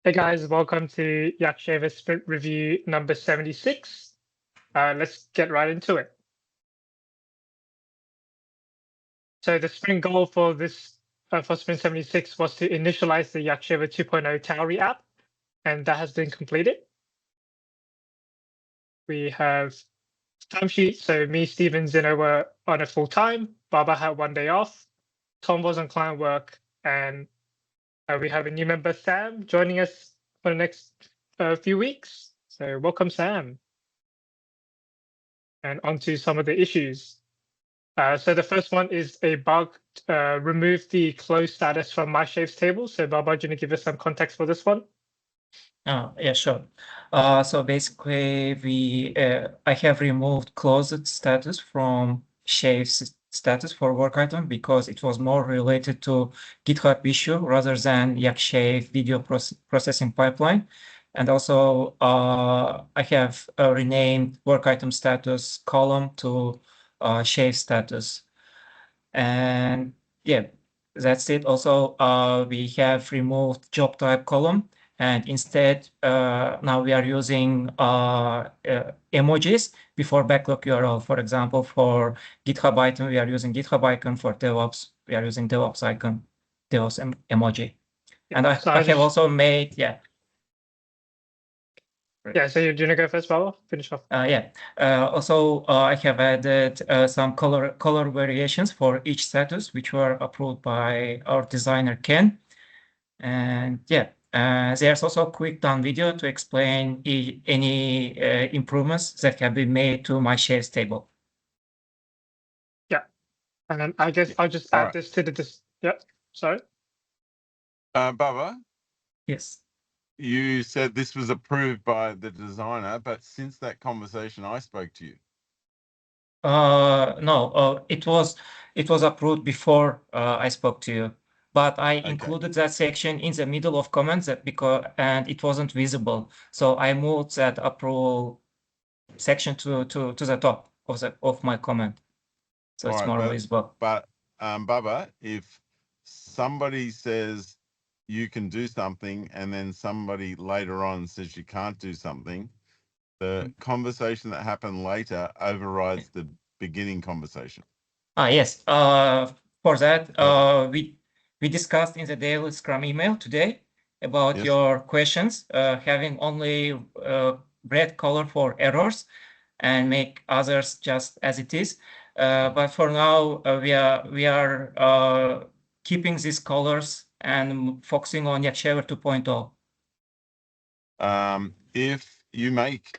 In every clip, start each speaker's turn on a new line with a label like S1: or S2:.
S1: Hey guys, welcome to YakShaver Sprint Review number 76. Let's get right into it. So the sprint goal for this for Sprint 76 was to initialize the YakShaver 2.0 Tauri app, and that has been completed. We have timesheets. So me, Steve, and Zeno were on it full time. Baba had 1 day off. Tom was on client work, and we have a new member, Sam, joining us for the next few weeks. So welcome, Sam. And onto some of the issues. So the first one is a bug, remove the closed status from MyShaves table. So Baba, do you want to give us some context for this one?
S2: Yeah, sure. So basically, I have removed closed status from Shaves status for work item because it was more related to GitHub issue rather than YakShave video processing pipeline. And also, I have renamed work item status column to Shave status. And yeah, that's it. Also, we have removed job type column. And instead, now we are using emojis before backlog URL. For example, for GitHub item, we are using GitHub icon. For DevOps, we are using DevOps icon, DevOps emoji. And I have also made,
S1: Yeah, so you're going to go first, Baba? Finish off.
S2: Also, I have added some color variations for each status, which were approved by our designer, Ken. And yeah, there's also a quick down video to explain any improvements that have been made to my shares table.
S1: Yeah, and then I guess I'll just add this to the sorry.
S3: Baba?
S2: Yes.
S3: You said this was approved by the designer, but since that conversation, I spoke to you.
S2: No, it was approved before I spoke to you, but I included that section in the middle of comments and it wasn't visible, so I moved that approval section to the top of my comment, so it's more visible.
S3: But Baba, if somebody says you can do something and then somebody later on says you can't do something, the conversation that happened later overrides the beginning conversation.
S2: Yes. For that, we discussed in the daily Scrum email today about your questions, having only red color for errors and make others just as it is. But for now, we are keeping these colors and focusing on YakShaver 2.0.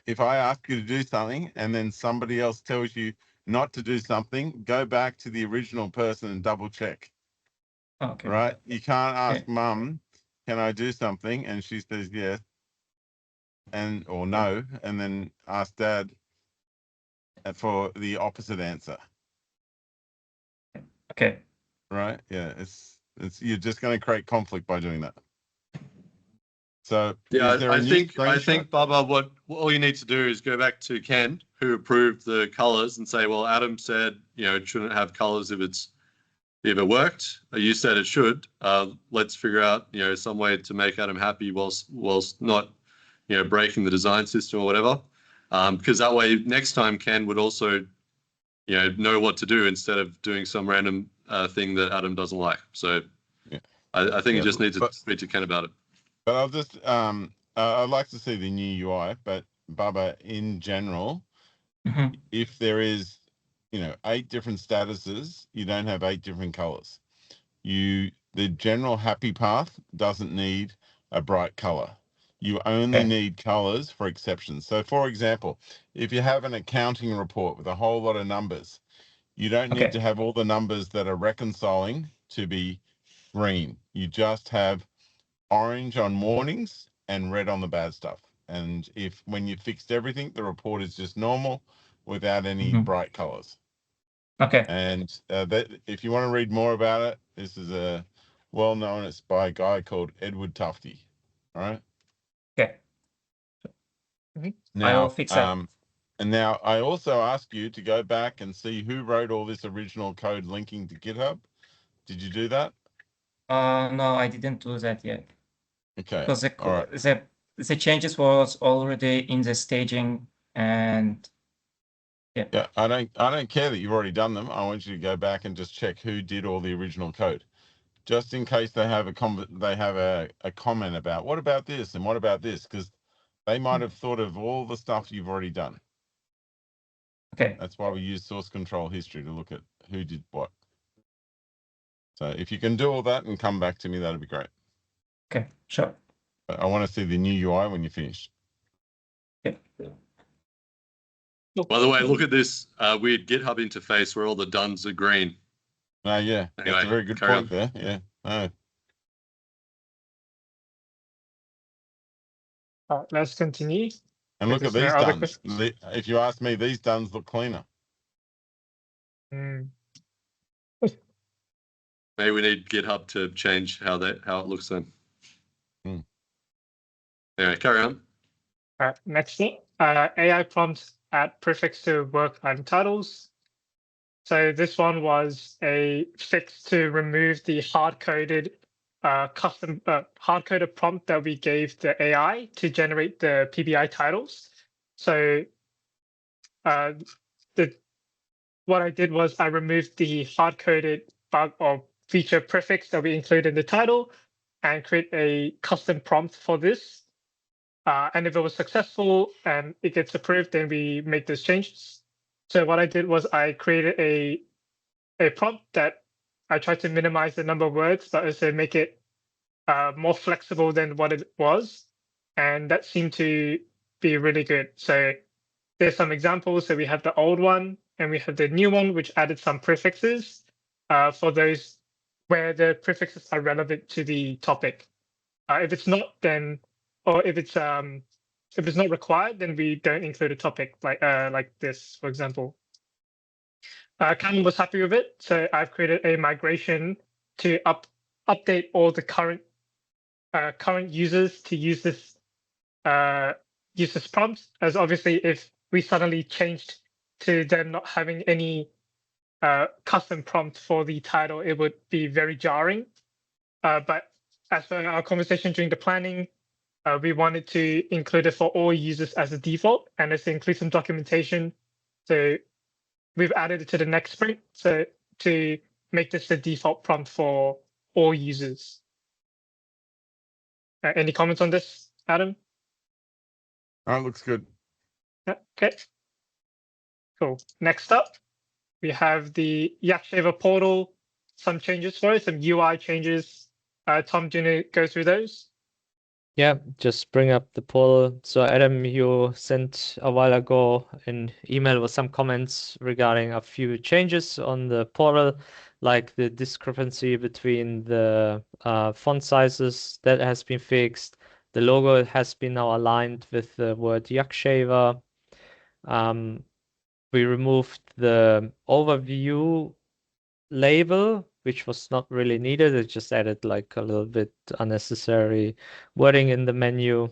S3: If I ask you to do something and then somebody else tells you not to do something, go back to the original person and double check.
S2: Okay.
S3: Right? You can't ask Mum, can I do something? And she says yes or no, and then ask Dad for the opposite answer.
S2: Okay.
S3: Right? Yeah, it's you're just going to create conflict by doing that. So
S4: yeah, I think Baba, what all you need to do is go back to Ken, who approved the colors, and say, well, Adam said, it shouldn't have colors if it worked. You said it should. Let's figure out, some way to make Adam happy whilst not, breaking the design system or whatever. Because that way, next time Ken would also, know what to do instead of doing some random thing that Adam doesn't like. So I think you just need to speak to Ken about it.
S3: But I'll just, I'd like to see the new UI, but Baba, in general, if there is, 8 different statuses, you don't have 8 different colors. The general happy path doesn't need a bright color. You only need colors for exceptions. So for example, if you have an accounting report with a whole lot of numbers, you don't need to have all the numbers that are reconciling to be green. You just have orange on mornings and red on the bad stuff. And when you fixed everything, the report is just normal without any bright colors.
S2: Okay.
S3: And if you want to read more about it, this is a well-known, it's by a guy called Edward Tufte. All right.
S2: Okay.
S3: Now,
S2: I will fix that.
S3: And now I also ask you to go back and see who wrote all this original code linking to GitHub. Did you do that?
S2: No, I didn't do that yet.
S3: Okay.
S2: Because
S3: All right.
S2: the changes was already in the staging, and
S3: Yeah, I don't care that you've already done them. I want you to go back and just check who did all the original code, just in case they have a comment about what about this and what about this, because they might have thought of all the stuff you've already done.
S2: okay.
S3: That's why we use source control history to look at who did what. So if you can do all that and come back to me, that'd be great.
S2: Okay, sure.
S3: But I want to see the new UI when you finish.
S2: Okay.
S4: By the way, look at this weird GitHub interface where all the dones are green.
S3: Yeah,
S4: Anyway,
S3: that's a very good point there. Yeah.
S1: Let's continue.
S3: And look at
S1: There's
S3: these
S1: no other
S3: duns.
S1: questions?
S3: If you ask me, these duns look cleaner.
S4: Maybe we need GitHub to change how it looks then. Anyway, carry on.
S1: Next thing, AI prompts add prefix to work item titles. So this one was a fix to remove the hard-coded custom hard-coded prompt that we gave the AI to generate the PBI titles. So what I did was I removed the hard-coded bug or feature prefix that we include in the title and create a custom prompt for this. And if it was successful and it gets approved, then we make those changes. So what I did was I created a prompt that I tried to minimize the number of words, but also make it more flexible than what it was. And that seemed to be really good. So there's some examples. So we have the old one and we have the new one, which added some prefixes for those where the prefixes are relevant to the topic. If it's not, then, or if it's not required, then we don't include a topic like this, for example. Canon was happy with it, so I've created a migration to update all the current users to use this prompt. As obviously, if we suddenly changed to them not having any custom prompt for the title, it would be very jarring. But as per our conversation during the planning, we wanted to include it for all users as a default, and let's include some documentation. So we've added it to the next sprint, so to make this the default prompt for all users. Any comments on this, Adam?
S3: Oh, it looks good.
S1: Okay. Cool. Next up, we have the YakShaver portal. Some changes for it, some UI changes. Tom, do you want to go through those?
S5: Yeah, just bring up the portal. So Adam, you sent a while ago an email with some comments regarding a few changes on the portal, like the discrepancy between the font sizes that has been fixed. The logo has been now aligned with the word YakShaver. We removed the overview label, which was not really needed. It just added like a little bit unnecessary wording in the menu.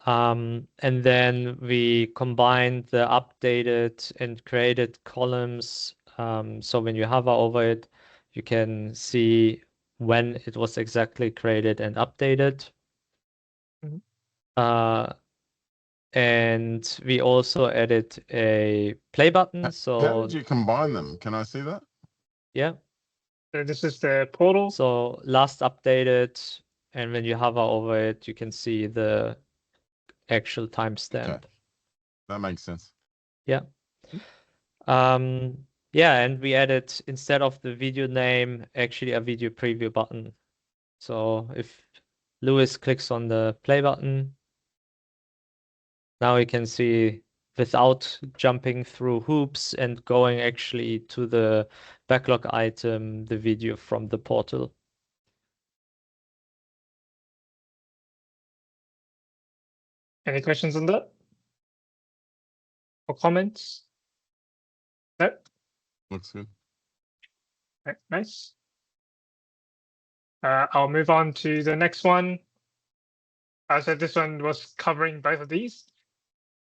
S5: And then we combined the updated and created columns. So when you hover over it, you can see when it was exactly created and updated. And we also added a play button. So
S3: how did you combine them? Can I see that?
S5: Yeah.
S1: So this is the portal.
S5: So last updated, and when you hover over it, you can see the actual timestamp.
S3: Okay. That makes sense.
S5: Yeah. Yeah, and we added, instead of the video name, actually a video preview button. So if Lewis clicks on the play button, now we can see without jumping through hoops and going actually to the backlog item, the video from the portal.
S1: Any questions on that? Or comments? No?
S3: Looks good.
S1: Okay, nice. I'll move on to the next one. So this one was covering both of these.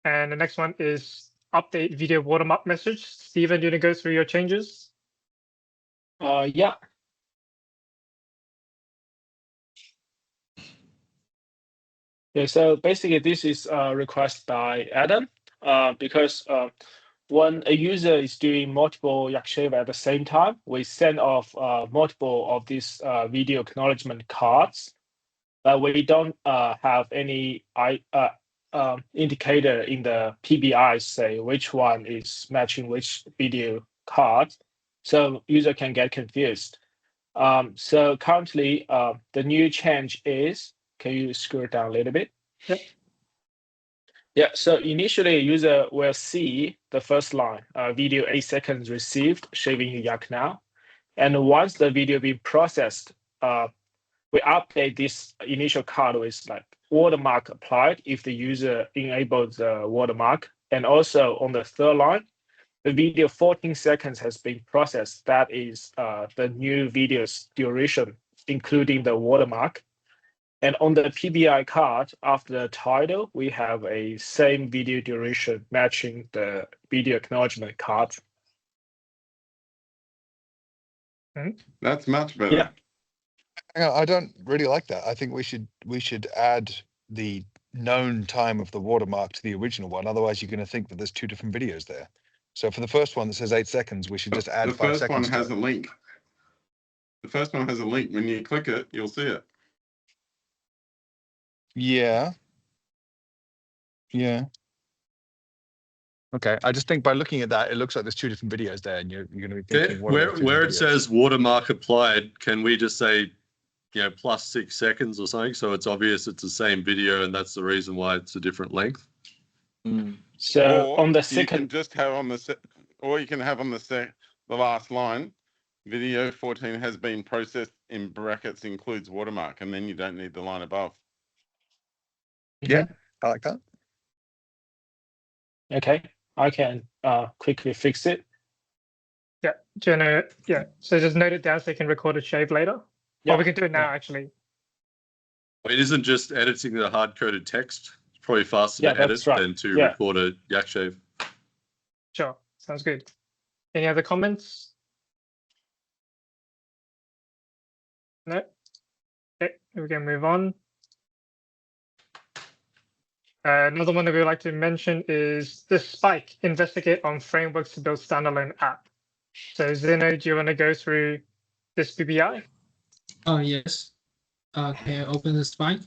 S1: And the next one is update video watermark message. Steven, do you want to go through your changes?
S6: Yeah. Yeah, so basically this is a request by Adam because when a user is doing multiple YakShaver at the same time, we send off multiple of these video acknowledgement cards, but we don't have any indicator in the PBI say which one is matching which video card, so user can get confused. So currently, the new change is, can you scroll down a little bit?
S1: Yep.
S6: Yeah, so initially user will see the first line, video 8 seconds received, shaving Yak now. And once the video be processed, we update this initial card with like watermark applied if the user enables the watermark. And also on the third line, the video 14 seconds has been processed. That is the new video's duration, including the watermark. And on the PBI card, after the title, we have a same video duration matching the video acknowledgement card.
S3: That's much better.
S6: Yeah.
S7: I don't really like that. I think we should add the known time of the watermark to the original one. Otherwise, you're going to think that there's two different videos there. So for the first one that says 8 seconds, we should just add 5 seconds.
S3: The first one has a link. The first one has a link. When you click it, you'll see it.
S7: Yeah. Yeah. Okay. I just think by looking at that, it looks like there's two different videos there, and you're going to be thinking
S4: where it says watermark applied, can we just say, plus 6 seconds or something, so it's obvious it's the same video and that's the reason why it's a different length?
S6: So
S3: or
S6: on the
S3: you can
S6: second,
S3: just have on the or you can have on the last line, video 14 has been processed in brackets includes watermark, and then you don't need the line above.
S7: Yeah, I like that.
S6: okay, I can quickly fix it.
S1: Yeah, Jenna. Yeah, so just note it down so you can record a shave later.
S6: Yeah.
S1: Or we can do it now, actually.
S4: It isn't just editing the hard-coded text. It's probably faster
S6: Yeah,
S4: to edit
S6: that's right.
S4: than to
S6: Yeah.
S4: record a YakShave.
S1: Sure, sounds good. Any other comments? No? Okay, we can move on. Another one that we would like to mention is the spike, investigate on frameworks to build standalone app. So Zeno, do you want to go through this PBI?
S8: Oh, yes. Can I open the spike?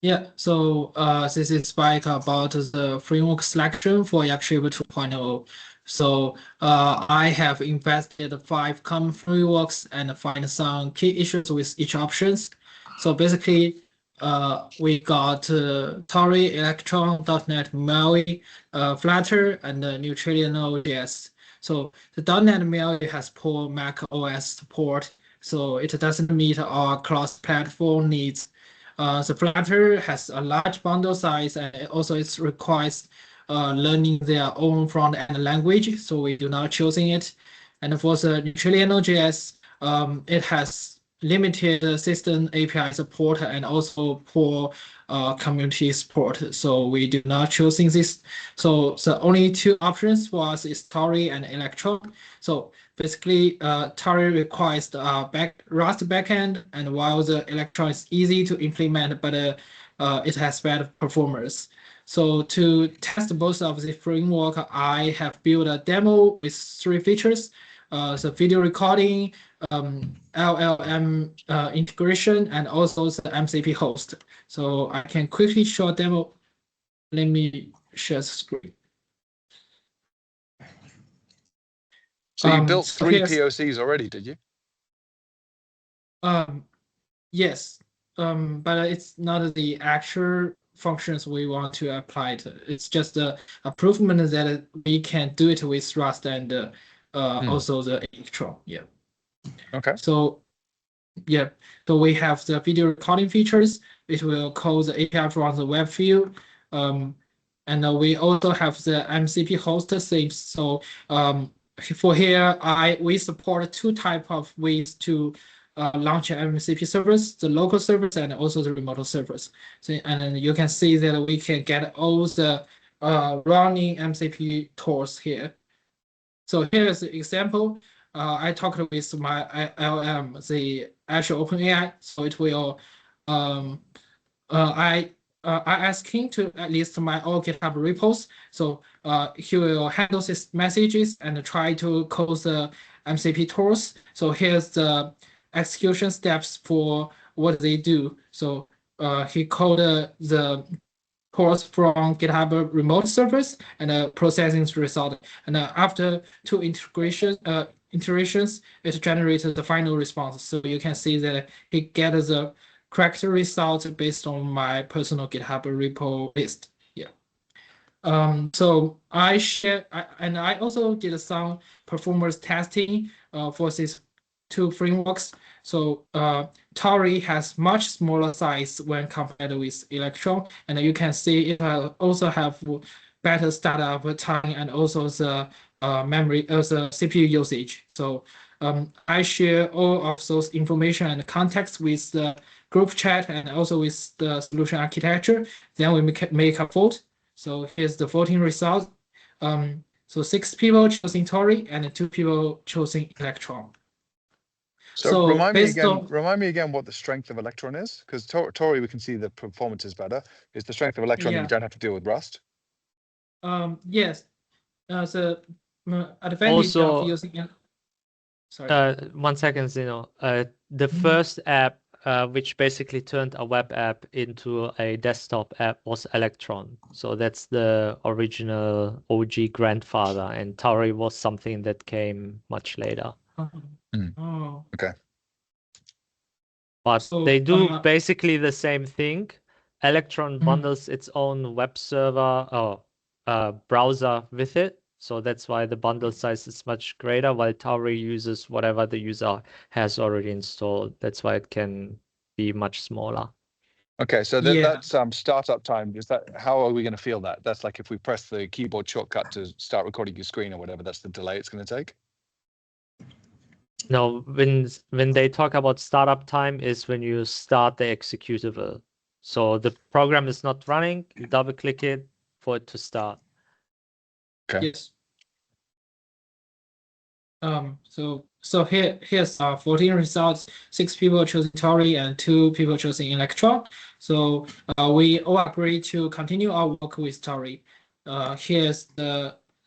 S8: Yeah, so this is spike about the framework selection for YakShaver 2.0. So I have investigated 5 common frameworks and find some key issues with each options. So basically, we got Tori, Electron, .NET MAUI, Flutter, and Neutrino.js. So the .NET MAUI has poor Mac OS support, so it doesn't meet our cross-platform needs. The Flutter has a large bundle size, and also it requires learning their own front-end language, so we do not choosing it. And for the Neutrino.js, it has limited system API support and also poor community support, so we do not choosing this. So the only 2 options for us is Tori and Electron. So basically, Tori requires the Rust backend, and while the Electron is easy to implement, but it has bad performance. So to test both of the framework, I have built a demo with 3 features. The video recording, LLM integration, and also the MCP host. So I can quickly show a demo. Let me share the screen.
S7: So you built 3 POCs already, did you?
S8: Yes, but it's not the actual functions we want to apply to. It's just a improvement that we can do it with Rust and also the Electron. Yeah.
S7: Okay.
S8: So yeah, so we have the video recording features. It will call the API from the web view. And we also have the MCP host things. So for here, we support 2 types of ways to launch an MCP service, the local service and also the remote service. So, and you can see that we can get all the running MCP tools here. So here's the example. I talked with my LLM, the Azure OpenAI, so it will I asked him to list my all GitHub repos. So he will handle his messages and try to code the MCP tools. So here's the execution steps for what they do. So he coded the ports from GitHub remote servers and processing the result. And after two iterations, it generated the final response. So you can see that he gets the correct result based on my personal GitHub repo list. Yeah. So I also did some performance testing for these two frameworks. So Tori has much smaller size when compared with Electron, and you can see it also have better startup time and also the memory, the CPU usage. So I share all of those information and context with the group chat and also with the solution architecture. Then we make a vote. So here's the voting result. So 6 people choosing Tori and 2 people choosing Electron.
S7: So remind me again what the strength of Electron is, because Tori we can see the performance is better. Is the strength of Electron that you don't have to deal with Rust?
S8: Yes. The advantage of using. Sorry.
S5: 1 second, Zeno. The first app, which basically turned a web app into a desktop app, was Electron. So that's the original OG grandfather, and Tori was something that came much later.
S8: Oh.
S7: Okay.
S5: But they do basically the same thing. Electron bundles its own web server or browser with it. So that's why the bundle size is much greater, while Tori uses whatever the user has already installed. That's why it can be much smaller.
S7: Okay, so that's startup time. Is that, how are we going to feel that? That's like if we press the keyboard shortcut to start recording your screen or whatever, that's the delay it's going to take?
S5: No, when they talk about startup time is when you start the executable. So the program is not running, you double click it for it to start.
S7: Okay.
S8: Yes. So here's 14 results. 6 people choosing Tori and 2 people choosing Electron. So we all agree to continue our work with Tori.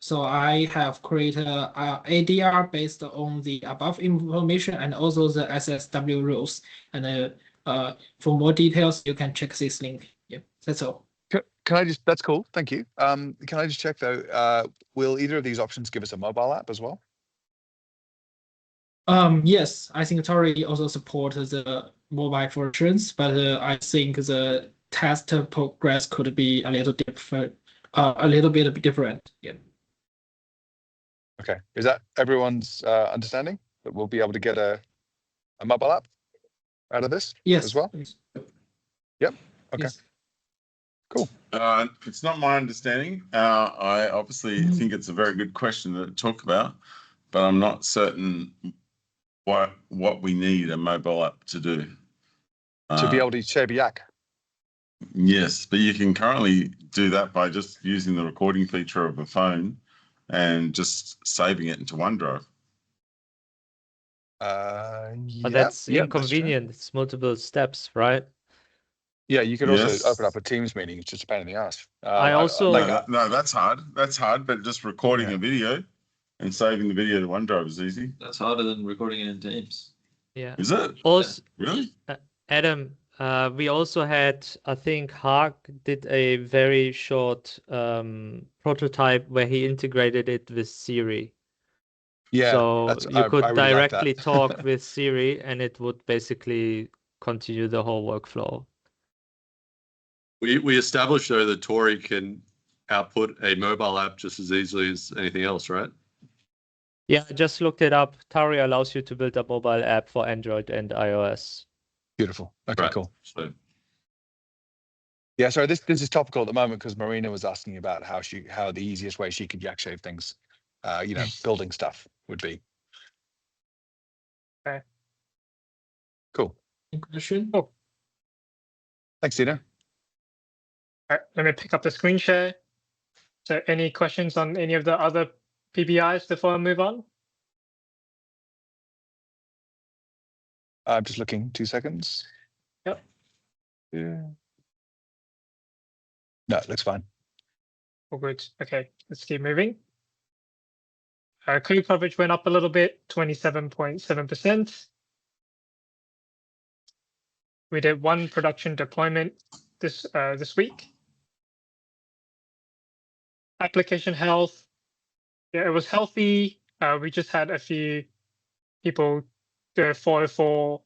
S8: So I have created ADR based on the above information and also the SSW rules. And for more details, you can check this link. Yeah, that's all.
S7: Can I just, that's cool, thank you. Can I just check though, will either of these options give us a mobile app as well?
S8: Yes, I think Tori also supports the mobile versions, but I think the test progress could be a little different, a little bit different. Yeah.
S7: Okay, is that everyone's understanding that we'll be able to get a mobile app out of this as well?
S8: Yes.
S7: Yep. Okay.
S8: Yes.
S7: Cool.
S3: It's not my understanding. I obviously think it's a very good question to talk about, but I'm not certain what we need a mobile app to do.
S7: To be able to shave a yak.
S3: Yes, but you can currently do that by just using the recording feature of a phone and just saving it into OneDrive.
S5: But that's inconvenient. It's multiple steps, right?
S7: Yeah, you could also open up a Teams meeting. It's just a pain in the ass.
S3: No, that's hard. That's hard, but just recording a video and saving the video to OneDrive is easy.
S9: That's harder than recording it in Teams.
S5: Yeah.
S3: Is it?
S5: Also,
S3: really?
S5: Adam, we also had, I think Hark did a very short prototype where he integrated it with Siri.
S7: Yeah.
S5: So you could
S7: really
S5: directly talk with Siri and it would basically continue the whole workflow.
S4: We established though that Tori can output a mobile app just as easily as anything else, right?
S5: Yeah, I just looked it up. Tori allows you to build a mobile app for Android and iOS.
S7: Beautiful. Okay, cool.
S3: So,
S7: yeah, sorry, this is topical at the moment because Marina was asking about how the easiest way she could YakShave things, building stuff would be.
S1: Okay.
S7: Cool.
S8: Question?
S1: Oh.
S7: Thanks, Dino.
S1: All right, let me pick up the screen share. So any questions on any of the other PBIs before I move on?
S7: I'm just looking, 2 seconds.
S1: Yep. Yeah.
S7: No, it looks fine.
S1: All good. Okay, let's keep moving. Code coverage went up a little bit, 27.7%. We did one production deployment this week. Application health, yeah, it was healthy. We just had a few people do 404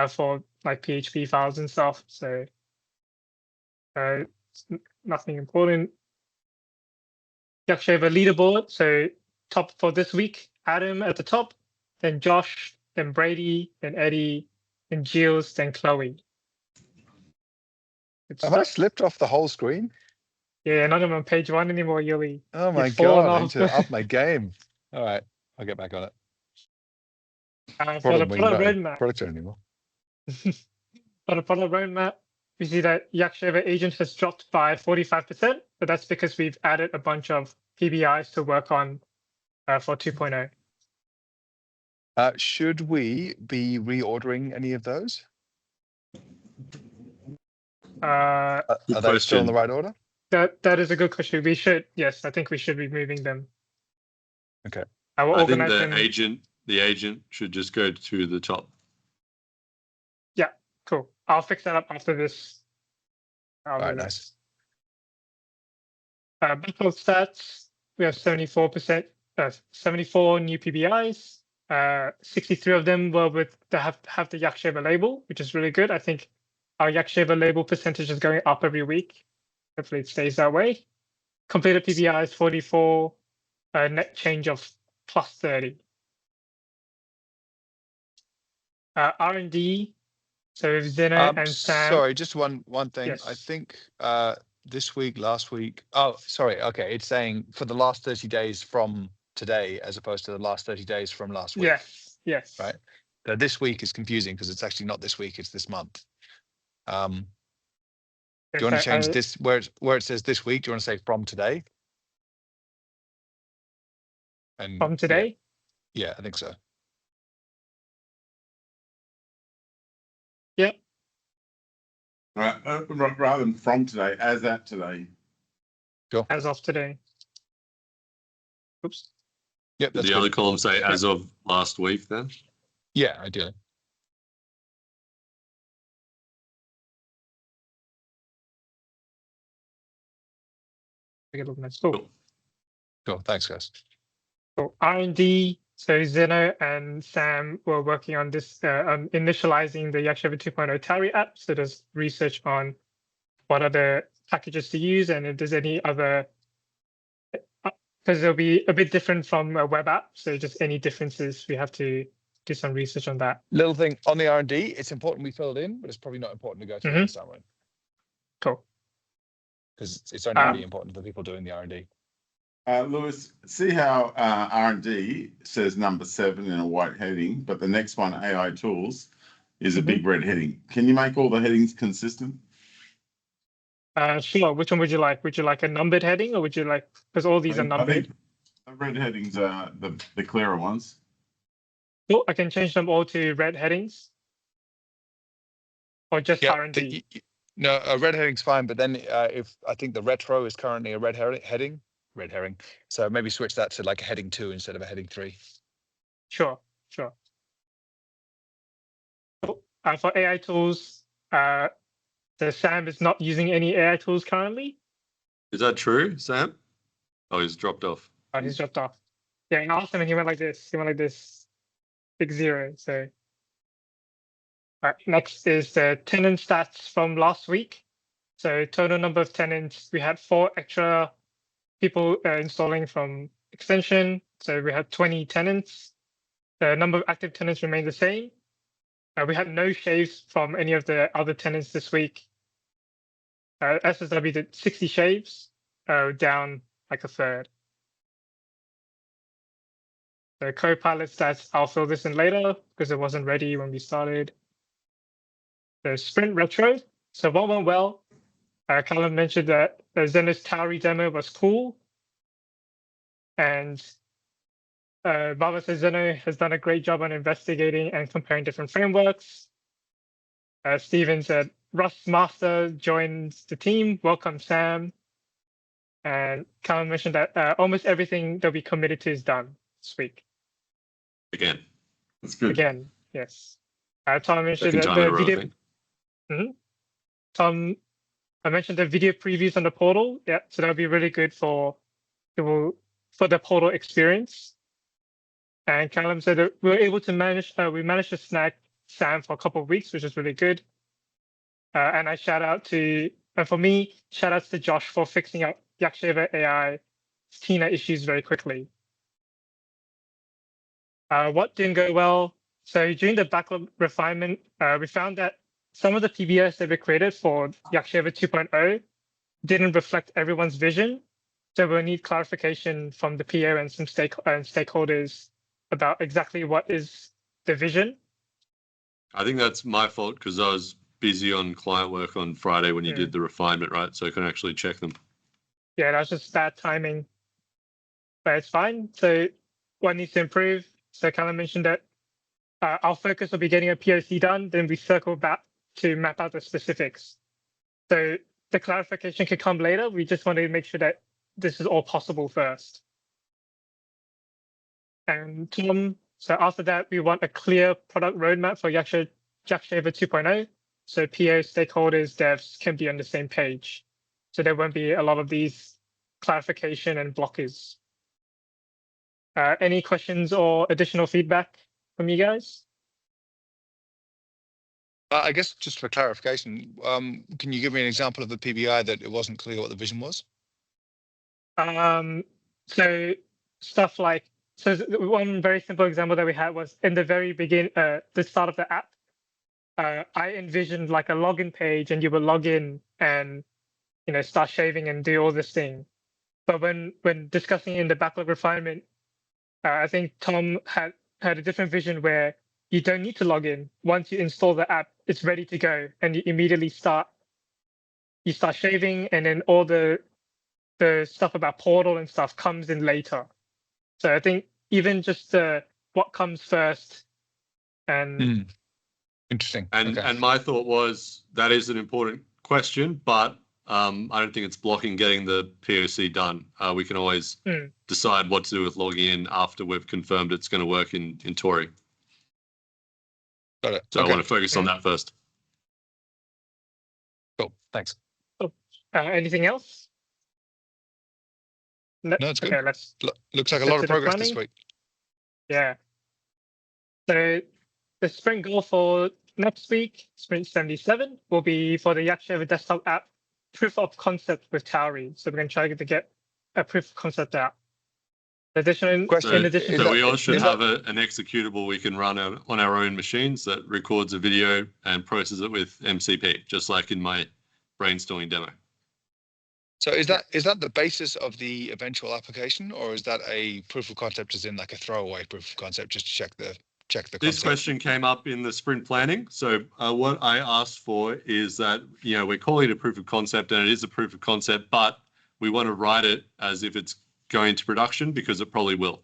S1: for like PHP files and stuff, so nothing important. YakShaver leaderboard, so top for this week, Adam at the top, then Josh, then Brady, then Eddie, then Gilles, then Chloe.
S7: Have I slipped off the whole screen?
S1: Yeah, not even on page 1 anymore, Yuli.
S7: Oh my
S1: You've fallen
S7: God, I need
S1: off.
S7: to up my game. All right, I'll get back on it.
S1: For the
S7: We're
S1: product
S7: not a
S1: roadmap,
S7: product anymore.
S1: for the product roadmap, we see that YakShaver agent has dropped by 45%, but that's because we've added a bunch of PBIs to work on for 2.0.
S7: Should we be reordering any of those?
S1: Are
S7: they still in the right order?
S1: That is a good question. We should, yes, I think we should be moving them.
S7: Okay.
S1: I will
S4: I think
S1: organize them.
S4: the agent should just go to the top.
S1: Yeah, cool. I'll fix that up after this.
S7: All right, nice.
S1: Backlog stats, we have 74%, 74 new PBIs. 63 of them were with have the YakShaver label, which is really good. I think our YakShaver label percentage is going up every week. Hopefully it stays that way. Completed PBIs 44, net change of plus 30. R&D, so if Zeno and Sam.
S7: Sorry, just one thing.
S1: Yes.
S7: I think this week, last week. Oh, sorry. Okay, it's saying for the last 30 days from today, as opposed to the last 30 days from last week.
S1: Yes.
S7: Right. So this week is confusing because it's actually not this week; it's this month. Do you want to change this where it says this week? Do you want to say from today? And
S1: from today?
S7: Yeah, I think so.
S1: Yeah.
S3: Right, rather than from today, as at today.
S7: Sure.
S1: As of today. Oops.
S7: Yep.
S4: Did the other column say as of last week then?
S7: Yeah, ideally.
S1: Cool.
S7: Cool. Thanks, guys.
S1: So R&D, so Zeno and Sam were working on this, on initializing the YakShaver 2.0 Tari app. So there's research on what other packages to use and if there's any other, because it'll be a bit different from a web app. So just any differences, we have to do some research on that.
S7: Little thing on the R&D, it's important we fill it in, but it's probably not important to go through this time, right?
S1: Cool.
S7: Because it's only really important for people doing the R&D.
S3: Lewis, see how R&D says number 7 in a white heading, but the next one, AI tools, is a big red heading. Can you make all the headings consistent?
S1: Sure. Which one would you like? Would you like a numbered heading or would you like, because all these are numbered?
S3: I think the red headings are the clearer ones.
S1: Cool. I can change them all to red headings. Or just R&D.
S7: No, a red heading's fine, but then if I think the retro is currently a red herring. So maybe switch that to like a heading 2 instead of a heading 3.
S1: Sure. Cool. For AI tools, the Sam is not using any AI tools currently.
S4: Is that true, Sam? Oh, he's dropped off.
S1: Oh, he's dropped off. Yeah, I asked him and he went like this. He went like this, big 0. So, all right, next is the tenant stats from last week. So total number of tenants, we had 4 extra people installing from extension. So we had 20 tenants. The number of active tenants remained the same. We had no shaves from any of the other tenants this week. SSW did 60 shaves, down like a third. The Copilot stats, I'll fill this in later because it wasn't ready when we started. The Sprint Retro, so what went well? Callum mentioned that the Zenith Tauri demo was cool. And Baba says Zeno has done a great job on investigating and comparing different frameworks. Steven said Russ Master joins the team. Welcome, Sam. And Callum mentioned that almost everything that we committed to is done this week.
S4: Again, that's good.
S1: Again, yes. Tom mentioned
S4: Second
S1: that
S4: time in
S1: the
S4: a row, I
S1: video.
S4: think.
S1: Tom, I mentioned the video previews on the portal. Yeah, so that'll be really good for the portal experience. And Callum said that we were able to manage. We managed to snag Sam for a couple of weeks, which is really good. And I shout out to, and for me, shout outs to Josh for fixing up YakShaver AI Tina issues very quickly. What didn't go well? So during the backlog refinement, we found that some of the PBS that we created for YakShaver 2.0 didn't reflect everyone's vision. So we'll need clarification from the PO and some stakeholders about exactly what is the vision.
S4: I think that's my fault because I was busy on client work on Friday when you did the refinement, right? So I couldn't actually check them.
S1: Yeah, that's just bad timing, but it's fine. So what needs to improve? So Callum mentioned that our focus will be getting a POC done, then we circle back to map out the specifics. So the clarification can come later. We just want to make sure that this is all possible first. And Tom, so after that, we want a clear product roadmap for YakShaver 2.0. So PO, stakeholders, devs can be on the same page. So there won't be a lot of these clarification and blockers. Any questions or additional feedback from you guys?
S7: I guess just for clarification, can you give me an example of a PBI that it wasn't clear what the vision was?
S1: So stuff like, so one very simple example that we had was in the very beginning, the start of the app, I envisioned like a login page and you would log in and, you know, start shaving and do all this thing. But when discussing in the backlog refinement, I think Tom had a different vision where you don't need to log in. Once you install the app, it's ready to go, and you immediately start shaving, and then all the stuff about portal and stuff comes in later. So I think even just what comes first, and
S7: interesting.
S4: And my thought was that is an important question, but I don't think it's blocking getting the POC done. We can always decide what to do with logging in after we've confirmed it's going to work in Tori.
S7: Got it.
S4: So I want to focus on that first.
S7: Cool. Thanks.
S1: Anything else?
S7: No, it's good.
S1: Okay,
S7: looks like a lot of progress this week.
S1: Yeah. So the sprint goal for next week, sprint 77, will be for the YakShaver desktop app proof of concept with Tauri. So we're going to try to get a proof of concept out. So
S4: we all should have an executable we can run on our own machines that records a video and processes it with MCP, just like in my brainstorming demo.
S7: So is that the basis of the eventual application, or is that a proof of concept as in like a throwaway proof of concept just to check the concept?
S4: This question came up in the sprint planning. So what I asked for is that, you know, we're calling it a proof of concept and it is a proof of concept, but we want to write it as if it's going to production because it probably will.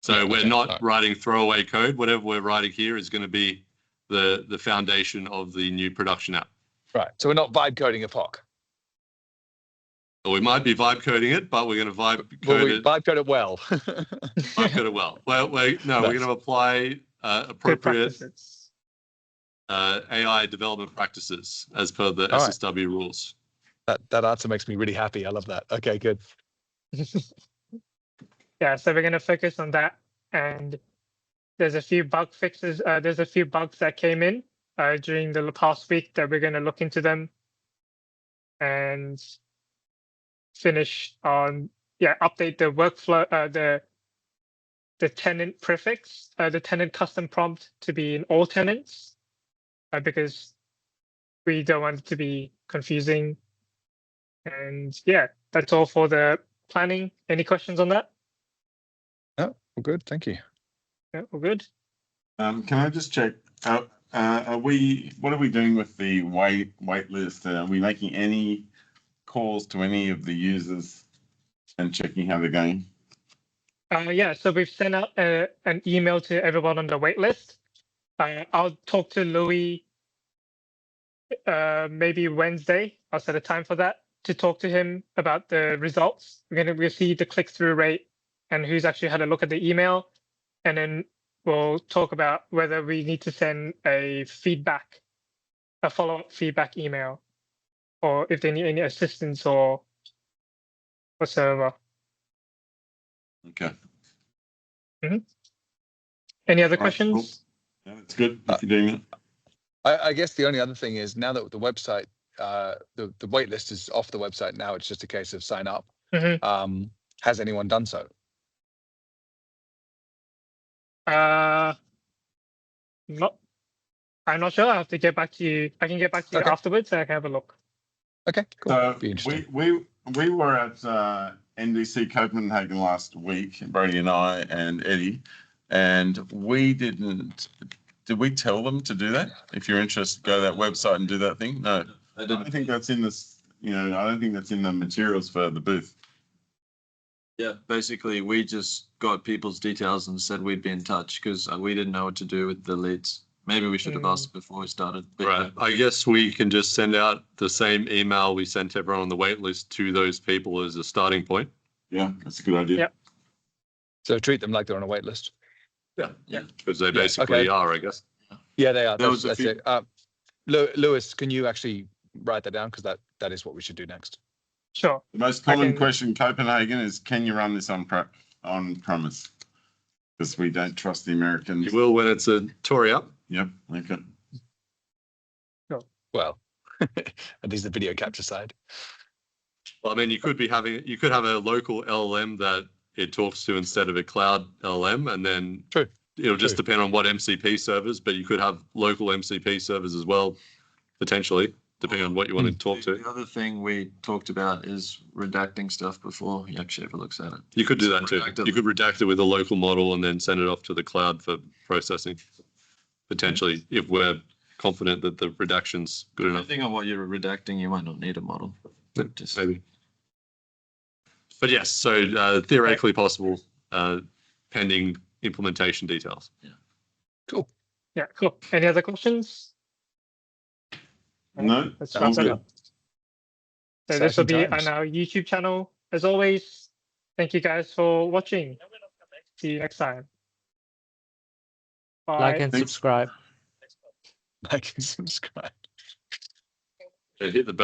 S4: So we're not writing throwaway code. Whatever we're writing here is going to be the foundation of the new production app.
S7: Right. So we're not vibe coding a POC.
S4: Or we might be vibe coding it, but we're going to vibe code it.
S7: Vibe code it well.
S4: Vibe code it well. Well, we're going to apply appropriate AI development practices as per the SSW rules.
S7: That answer makes me really happy. I love that. Okay, good.
S1: Yeah, so we're going to focus on that. And there's a few bug fixes. There's a few bugs that came in during the past week that we're going to look into them and finish on, update the workflow, the tenant prefix, the tenant custom prompt to be in all tenants, because we don't want it to be confusing. And yeah, that's all for the planning. Any questions on that?
S7: No, we're good. Thank you.
S1: Yeah, we're good.
S3: Can I just check? What are we doing with the wait list? Are we making any calls to any of the users and checking how they're going?
S1: Yeah, so we've sent out an email to everyone on the wait list. I'll talk to Louis maybe Wednesday. I'll set a time for that to talk to him about the results. We'll see the click-through rate and who's actually had a look at the email, and then we'll talk about whether we need to send a follow-up feedback email, or if they need any assistance or whatsoever.
S4: Okay.
S1: Any other
S4: All right,
S1: questions?
S4: cool. Yeah, that's good if you're doing that.
S7: I guess the only other thing is now that the website, the wait list is off the website now, it's just a case of sign up. Has anyone done so?
S1: Not. I'm not sure. I have to get back to you. I can get back to you afterwards, so I can have a look.
S7: Okay, cool.
S3: So
S7: Be interesting.
S3: we were at NDC Copenhagen last week, Brady and I and Eddie, and we didn't. Did we tell them to do that? If you're interested, go to that website and do that thing. No, I don't think that's in this. I don't think that's in the materials for the booth.
S9: Yeah, basically, we just got people's details and said we'd be in touch because we didn't know what to do with the leads. Maybe we should have asked before we started.
S4: Right. I guess we can just send out the same email we sent everyone on the wait list to those people as a starting point.
S3: Yeah, that's a good idea.
S1: Yep.
S7: So treat them like they're on a wait list.
S4: Yeah.
S9: Yeah.
S4: Because they basically are, I guess.
S7: Yeah, they are.
S9: There was a
S7: That's
S9: few-
S7: it. Lewis, can you actually write that down? Because that is what we should do next.
S1: Sure.
S3: The most common question in Copenhagen is, can you run this on premise? Because we don't trust the Americans.
S4: You will when it's a Tory up.
S3: Yep. Okay.
S7: Well, at least the video capture side.
S4: Well, I mean, you could have a local LLM that it talks to instead of a cloud LLM, and then
S7: True.
S4: It'll just depend on what MCP servers, but you could have local MCP servers as well, potentially, depending on what you want to talk to.
S9: The other thing we talked about is redacting stuff before YakShaver looks at it.
S4: You could do that too.
S9: Redact it.
S4: You could redact it with a local model and then send it off to the cloud for processing, potentially, if we're confident that the redaction's good enough.
S9: Depending on what you're redacting, you might not need a model. Just
S4: Maybe. But yes, so theoretically possible, pending implementation details.
S7: Cool.
S1: Yeah, cool. Any other questions?
S3: No,
S1: Let's
S3: sounds
S1: wrap it
S3: good.
S1: up. So this will be
S7: Exciting times.
S1: on our YouTube channel. As always, thank you guys for watching. See you next time. Bye.
S5: Like and
S3: Thanks.
S5: subscribe.
S7: Like and subscribe.
S4: Hit the bell.